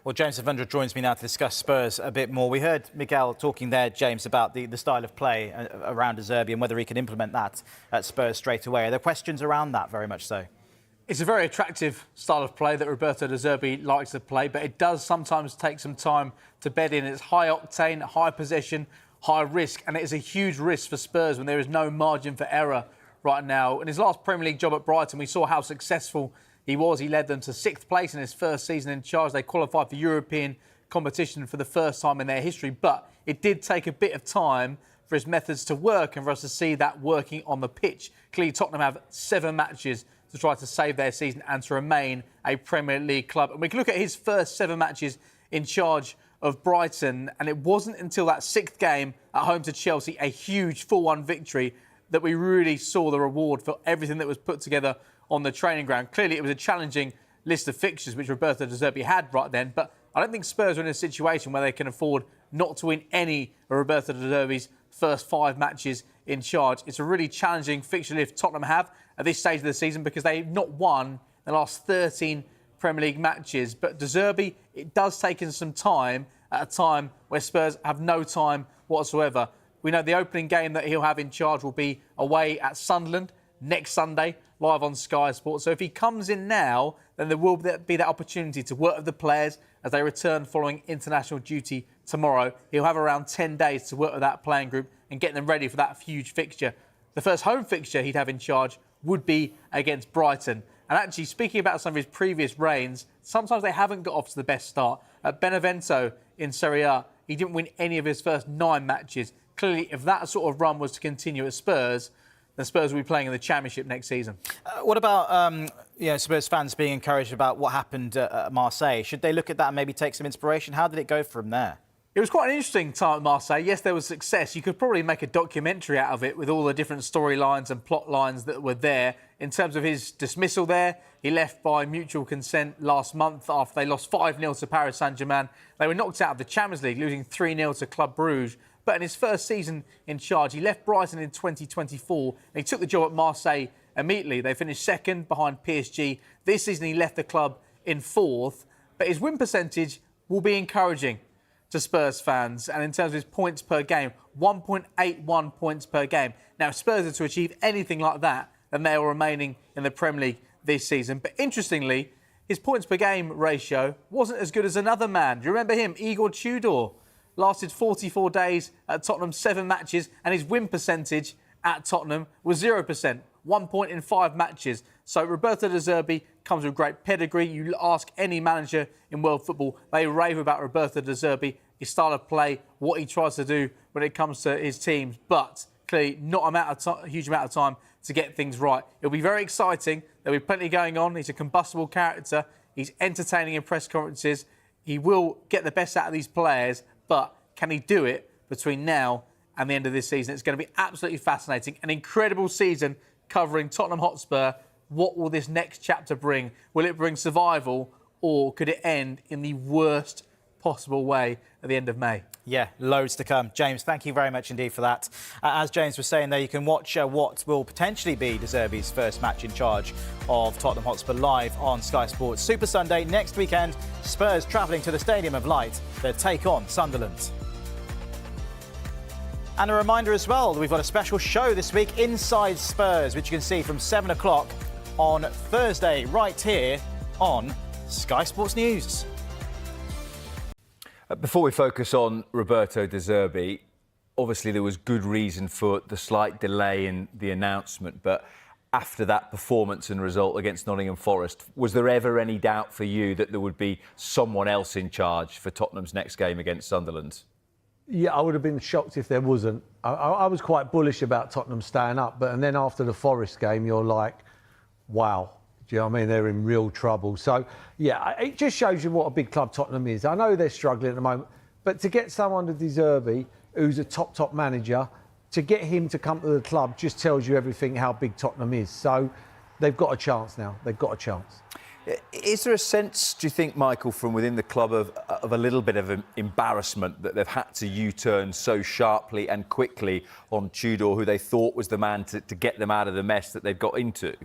Well, James Avundra joins me now to discuss Spurs a bit more. We heard Miguel talking there, James, about the style of play around De Zerbi and whether he can implement that at Spurs straight away. Are there questions around that? Very much so. It's a very attractive style of play that Roberto De Zerbi likes to play, but it does sometimes take some time to bed in. It's high octane, high possession, high risk, and it is a huge risk for Spurs when there is no margin for error right now. In his last Premier League job at Brighton, we saw how successful he was. He led them to 6th place in his first season in charge. They qualified for European competition for the first time in their history, but it did take a bit of time for his methods to work and for us to see that working on the pitch. Clearly, Tottenham have 7 matches to try to save their season and to remain a Premier League club. And we can look at his first 7 matches in charge of Brighton, and it wasn't until that 6th game at home to Chelsea, a huge 4-1 victory, that we really saw the reward for everything that was put together on the training ground. Clearly, it was a challenging list of fixtures which Roberto De Zerbi had right then, but I don't think Spurs are in a situation where they can afford not to win any of Roberto De Zerbi's first 5 matches in charge. It's a really challenging fixture list Tottenham have at this stage of the season because they've not won the last 13 Premier League matches. But De Zerbi, it does take him some time at a time where Spurs have no time whatsoever. We know the opening game that he'll have in charge will be away at Sunderland next Sunday, live on Sky Sports. So if he comes in now, then there will be that opportunity to work with the players as they return following international duty tomorrow. He'll have around 10 days to work with that playing group and get them ready for that huge fixture. The first home fixture he'd have in charge would be against Brighton. And actually, speaking about some of his previous reigns, sometimes they haven't got off to the best start. At Benevento in Serie A, he didn't win any of his first 9 matches. Clearly, if that sort of run was to continue at Spurs, then Spurs will be playing in the Championship next season. What about Spurs fans being encouraged about what happened at Marseille? Should they look at that and maybe take some inspiration? How did it go from there? It was quite an interesting time at Marseille. Yes, there was success. You could probably make a documentary out of it with all the different storylines and plot lines that were there. In terms of his dismissal there, he left by mutual consent last month after they lost 5-0 to Paris Saint-Germain. They were knocked out of the Champions League, losing 3-0 to Club Brugge. But in his first season in charge, he left Brighton in 2024 and he took the job at Marseille immediately. They finished 2nd behind PSG. This season he left the club in 4th, but his win percentage will be encouraging to Spurs fans. And in terms of his points per game, 1.81 points per game. Now, if Spurs are to achieve anything like that, then they are remaining in the Premier League this season. But interestingly, his points per game ratio wasn't as good as another man. Do you remember him? Igor Tudor lasted 44 days at Tottenham, 7 matches, and his win percentage at Tottenham was 0%, 1 point in 5 matches. So Roberto De Zerbi comes with great pedigree. You ask any manager in world football, they rave about Roberto De Zerbi, his style of play, what he tries to do when it comes to his teams, but clearly not a huge amount of time to get things right. It'll be very exciting. There'll be plenty going on. He's a combustible character. He's entertaining in press conferences. He will get the best out of these players, but can he do it between now and the end of this season? It's going to be absolutely fascinating. An incredible season covering Tottenham Hotspur. What will this next chapter bring? Will it bring survival, or could it end in the worst possible way at the end of May? Yeah, loads to come. James, thank you very much indeed for that. As James was saying there, you can watch what will potentially be De Zerbi's first match in charge of Tottenham Hotspur live on Sky Sports. Super Sunday next weekend. Spurs travelling to the Stadium of Light. They'll take on Sunderland. And a reminder as well, we've got a special show this week, Inside Spurs, which you can see from 7 o'clock on Thursday, right here on Sky Sports News. Before we focus on Roberto De Zerbi, obviously there was good reason for the slight delay in the announcement, but after that performance and result against Nottingham Forest, was there ever any doubt for you that there would be someone else in charge for Tottenham's next game against Sunderland? Yeah, I would have been shocked if there wasn't. I was quite bullish about Tottenham staying up, and then after the Forest game, you're like, wow. Do you know what I mean? They're in real trouble. So, yeah, it just shows you what a big club Tottenham is. I know they're struggling at the moment, but to get someone to De Zerbi, who's a top manager, to get him to come to the club just tells you everything how big Tottenham is. So they've got a chance now. They've got a chance. Is there a sense, do you think, Michael, from within the club of a little bit of embarrassment that they've had to U-turn so sharply and quickly on Tudor, who they thought was the man to get them out of the mess that they've got into?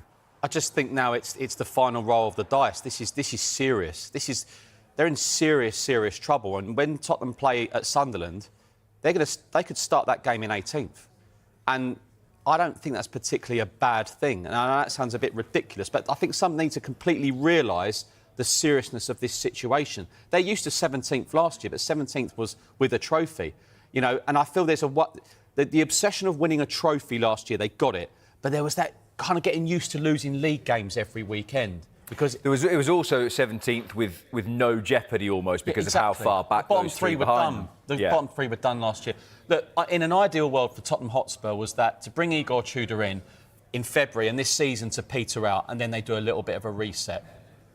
I just think now it's the final roll of the dice. This is serious. they're in serious, serious trouble. And when Tottenham play at Sunderland, they could start that game in 18th. And I don't think that's particularly a bad thing. And I know that sounds a bit ridiculous, but I think some need to completely realise the seriousness of this situation. They're used to 17th last year, but 17th was with a trophy. You know, and I feel there's the obsession of winning a trophy last year, they got it. But there was that kind of getting used to losing league games every weekend. Because it was also 17th with no jeopardy almost because of how far back the bottom those three were done. The bottom three were done last year. Look, in an ideal world for Tottenham Hotspur was that to bring Igor Tudor in February and this season to peter out, and then they do a little bit of a reset.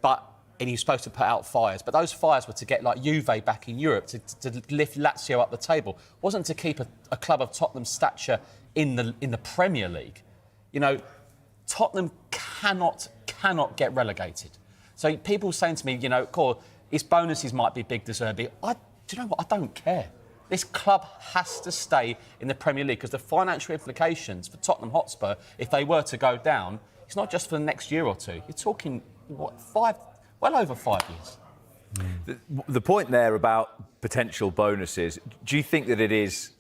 And he was supposed to put out fires, but those fires were to get like Juve back in Europe, to lift Lazio up the table. It wasn't to keep a club of Tottenham's stature in the Premier League. You know, Tottenham cannot get relegated. So people saying to me, you know, his bonuses might be big, De Zerbi. Do you know what? I don't care. This club has to stay in the Premier League because the financial implications for Tottenham Hotspur, if they were to go down, it's not just for the next year or two. You're talking, well over 5 years. The point there about potential bonuses, do you think that it is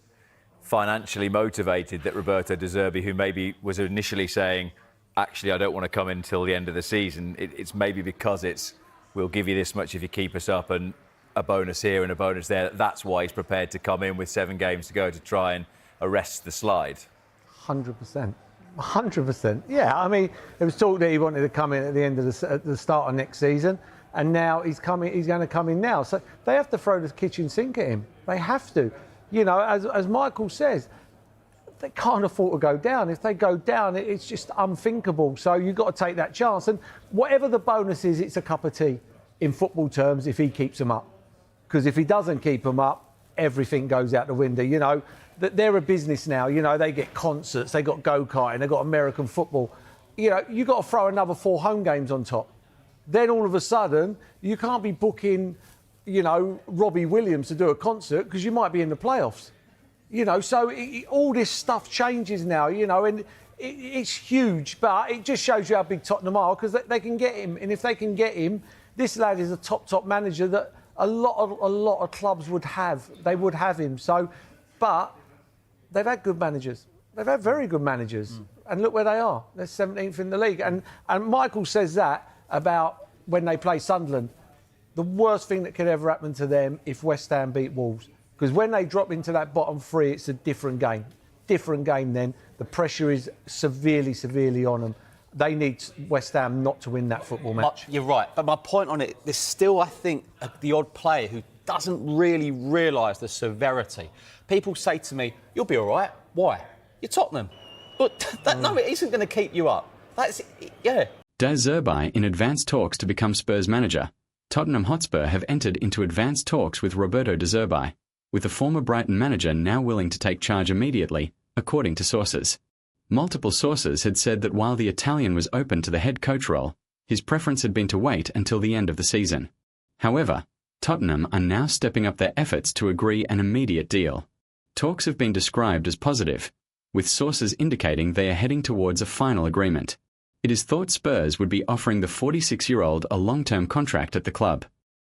financially motivated that Roberto De Zerbi, who maybe was initially saying, actually, I don't want to come in until the end of the season, it's maybe because we'll give you this much if you keep us up and a bonus here and a bonus there. That's why he's prepared to come in with 7 games to go to try and arrest the slide. 100%. 100%. Yeah, I mean, there was talk that he wanted to come in at the end of the start of next season, and now he's going to come in now. So they have to throw the kitchen sink at him. They have to. You know, as Michael says, they can't afford to go down. If they go down, it's just unthinkable. So you've got to take that chance. And whatever the bonus is, it's a cup of tea in football terms if he keeps them up. Because if he doesn't keep them up, everything goes out the window. You know, they're a business now. You know, they get concerts, they got go-karting, they got American football. You know, you've got to throw another 4 home games on top. Then all of a sudden, you can't be booking, you know, Robbie Williams to do a concert because you might be in the playoffs. You know, so all this stuff changes now, you know, and it's huge, but it just shows you how big Tottenham are because they can get him. And if they can get him, this lad is a top manager that a lot of clubs would have. They would have him. So, but they've had good managers. They've had very good managers. And look where they are. They're 17th in the league. And Michael says that about when they play Sunderland. The worst thing that could ever happen to them if West Ham beat Wolves. Because when they drop into that bottom 3, it's a different game. Different game then. The pressure is severely on them. They need West Ham not to win that football match. You're right. But my point on it, there's still, I think, the odd player who doesn't really realise the severity. People say to me, you'll be all right. Why? You're Tottenham. But no, it isn't going to keep you up. Yeah. De Zerbi in advanced talks to become Spurs manager. Tottenham Hotspur have entered into advanced talks with Roberto De Zerbi, with the former Brighton manager now willing to take charge immediately, according to sources. Multiple sources had said that while the Italian was open to the head coach role, his preference had been to wait until the end of the season. However, Tottenham are now stepping up their efforts to agree an immediate deal. Talks have been described as positive, with sources indicating they are heading towards a final agreement. It is thought Spurs would be offering the 46-year-old a long-term contract at the club.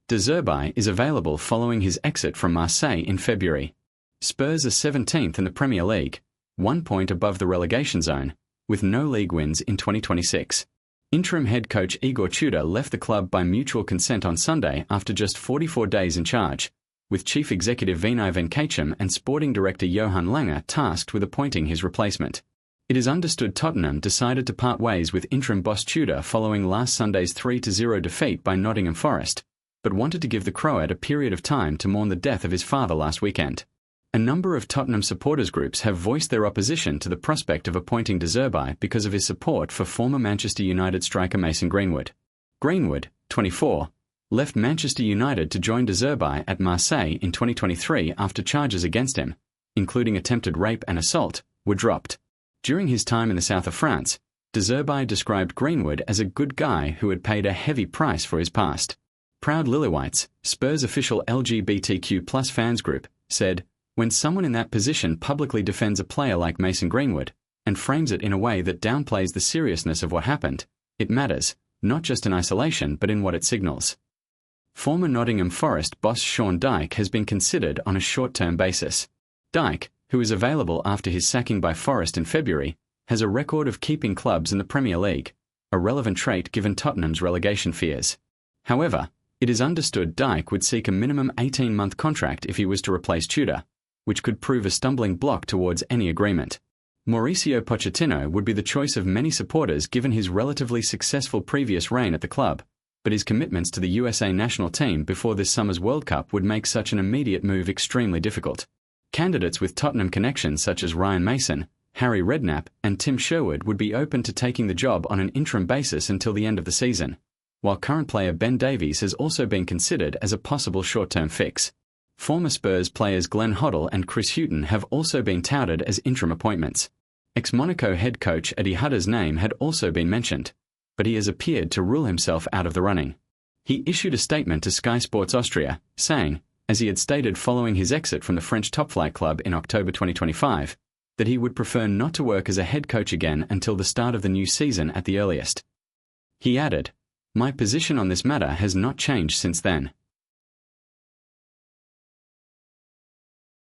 De Zerbi is available following his exit from Marseille in February. Spurs are 17th in the Premier League, 1 point above the relegation zone, with no league wins in 2026. Interim head coach Igor Tudor left the club by mutual consent on Sunday after just 44 days in charge, with Chief Executive Vinay Venkacham and Sporting Director Johan Langer tasked with appointing his replacement. It is understood Tottenham decided to part ways with interim boss Tudor following last Sunday's 3-0 defeat by Nottingham Forest, but wanted to give the Croat a period of time to mourn the death of his father last weekend. A number of Tottenham supporters groups have voiced their opposition to the prospect of appointing De Zerbi because of his support for former Manchester United striker Mason Greenwood. Greenwood, 24, left Manchester United to join De Zerbi at Marseille in 2023 after charges against him, including attempted rape and assault, were dropped. During his time in the south of France, De Zerbi described Greenwood as a good guy who had paid a heavy price for his past. Proud Lilywhites, Spurs' official LGBTQ+ fans group, said, "When someone in that position publicly defends a player like Mason Greenwood and frames it in a way that downplays the seriousness of what happened, it matters, not just in isolation but in what it signals." Former Nottingham Forest boss Sean Dyche has been considered on a short-term basis. Dyche, who is available after his sacking by Forest in February, has a record of keeping clubs in the Premier League, a relevant trait given Tottenham's relegation fears. However, it is understood Dyche would seek a minimum 18-month contract if he was to replace Tudor, which could prove a stumbling block towards any agreement. Mauricio Pochettino would be the choice of many supporters given his relatively successful previous reign at the club, but his commitments to the USA national team before this summer's World Cup would make such an immediate move extremely difficult. Candidates with Tottenham connections such as Ryan Mason, Harry Redknapp and Tim Sherwood would be open to taking the job on an interim basis until the end of the season, while current player Ben Davies has also been considered as a possible short-term fix. Former Spurs players Glenn Hoddle and Chris Hughton have also been touted as interim appointments. Ex-Monaco head coach Eddie Hutter's name had also been mentioned, but he has appeared to rule himself out of the running. He issued a statement to Sky Sports Austria, saying, as he had stated following his exit from the French top-flight club in October 2025, that he would prefer not to work as a head coach again until the start of the new season at the earliest. He added, "My position on this matter has not changed since then.